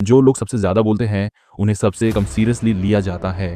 जो लोग सबसे ज़्यादा बोलते हैं उन्हें सबसे कम सीरियसली लिया जाता है,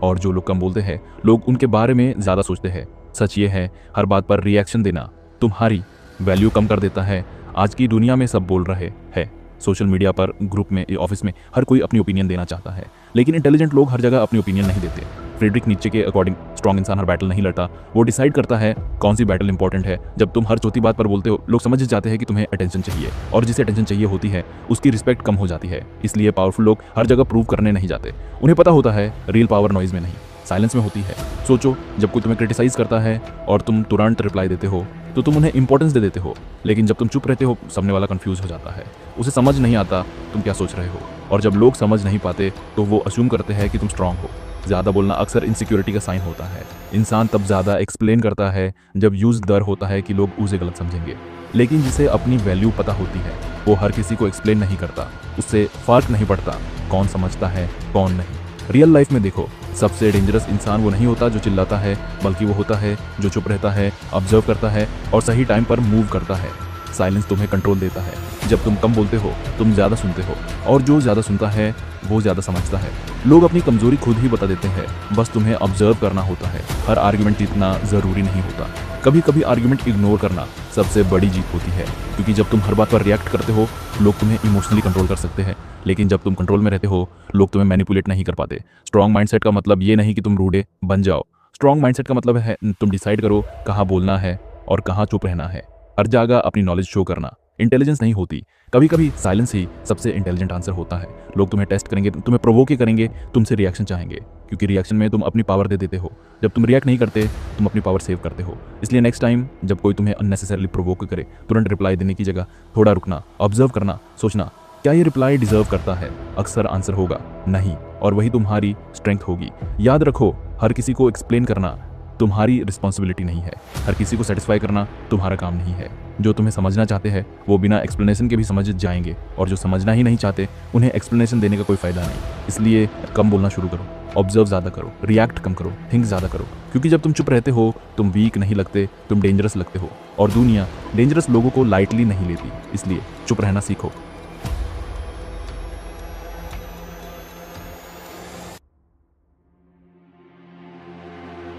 और जो लोग कम बोलते हैं लोग उनके बारे में ज़्यादा सोचते हैं। सच ये है, हर बात पर रिएक्शन देना तुम्हारी वैल्यू कम कर देता है। आज की दुनिया में सब बोल रहे हैं, सोशल मीडिया पर, ग्रुप में, ऑफिस में, हर कोई अपनी ओपिनियन देना चाहता है, लेकिन इंटेलिजेंट लोग हर जगह अपनी ओपिनियन नहीं देते। फ्रेडरिक नीचे के अकॉर्डिंग स्ट्रॉन्ग इंसान हर बैटल नहीं लड़ता, वो डिसाइड करता है कौन सी बैटल इंपॉर्टेंट है। जब तुम हर चौथी बात पर बोलते हो, लोग समझ जाते हैं कि तुम्हें अटेंशन चाहिए, और जिसे अटेंशन चाहिए होती है उसकी रिस्पेक्ट कम हो जाती है। इसलिए पावरफुल लोग हर जगह प्रूव करने नहीं जाते। उन्हें पता होता है रियल पावर नॉइज में नहीं, साइलेंस में होती है। सोचो, जब कोई तुम्हें क्रिटिसाइज करता है और तुम तुरंत रिप्लाई देते हो तो तुम उन्हें इंपॉर्टेंस दे देते हो, लेकिन जब तुम चुप रहते हो सामने वाला कंफ्यूज हो जाता है, उसे समझ नहीं आता तुम क्या सोच रहे हो। और जब लोग समझ नहीं पाते तो वो अज्यूम करते हैं कि तुम स्ट्रांग हो। ज़्यादा बोलना अक्सर इनसिक्योरिटी का साइन होता है। इंसान तब ज़्यादा एक्सप्लेन करता है जब यूज डर होता है कि लोग उसे गलत समझेंगे, लेकिन जिसे अपनी वैल्यू पता होती है वो हर किसी को एक्सप्लेन नहीं करता। उससे फर्क नहीं पड़ता कौन समझता है कौन नहीं। रियल लाइफ में देखो, सबसे डेंजरस इंसान वो नहीं होता जो चिल्लाता है, बल्कि वो होता है जो चुप रहता है, ऑब्जर्व करता है और सही टाइम पर मूव करता है। साइलेंस तुम्हें कंट्रोल देता है। जब तुम कम बोलते हो तुम ज़्यादा सुनते हो, और जो ज़्यादा सुनता है वो ज़्यादा समझता है। लोग अपनी कमजोरी खुद ही बता देते हैं, बस तुम्हें ऑब्जर्व करना होता है। हर आर्ग्यूमेंट जीतना ज़रूरी नहीं होता, कभी कभी आर्ग्यूमेंट इग्नोर करना सबसे बड़ी जीत होती है, क्योंकि जब तुम हर बात पर रिएक्ट करते हो लोग तुम्हें इमोशनली कंट्रोल कर सकते हैं, लेकिन जब तुम कंट्रोल में रहते हो लोग तुम्हें मैनिपुलेट नहीं कर पाते। स्ट्रॉन्ग माइंडसेट का मतलब ये नहीं कि तुम रूडे बन जाओ। स्ट्रॉन्ग माइंडसेट का मतलब है तुम डिसाइड करो कहाँ बोलना है और कहाँ चुप रहना है। हर जगह अपनी नॉलेज शो करना इंटेलिजेंस नहीं होती, कभी कभी साइलेंस ही सबसे इंटेलिजेंट आंसर होता है। लोग तुम्हें टेस्ट करेंगे, तुम्हें प्रोवोक ही करेंगे, तुमसे रिएक्शन चाहेंगे, क्योंकि रिएक्शन में तुम अपनी पावर दे देते हो। जब तुम रिएक्ट नहीं करते तुम अपनी पावर सेव करते हो। इसलिए नेक्स्ट टाइम जब कोई तुम्हें अननेसेसरली प्रोवोक करे, तुरंत रिप्लाई देने की जगह थोड़ा रुकना, ऑब्जर्व करना, सोचना क्या ये रिप्लाई डिजर्व करता है। अक्सर आंसर होगा नहीं, और वही तुम्हारी स्ट्रेंथ होगी। याद रखो, हर किसी को एक्सप्लेन करना तुम्हारी रिस्पॉन्सिबिलिटी नहीं है, हर किसी को सेटिस्फाई करना तुम्हारा काम नहीं है। जो तुम्हें समझना चाहते हैं वो बिना एक्सप्लेनेशन के भी समझ जाएंगे, और जो समझना ही नहीं चाहते उन्हें एक्सप्लेनेशन देने का कोई फ़ायदा नहीं। इसलिए कम बोलना शुरू करो, ऑब्जर्व ज़्यादा करो, रिएक्ट कम करो, थिंक ज़्यादा करो, क्योंकि जब तुम चुप रहते हो तुम वीक नहीं लगते, तुम डेंजरस लगते हो। और दुनिया डेंजरस लोगों को लाइटली नहीं लेती, इसलिए चुप रहना सीखो।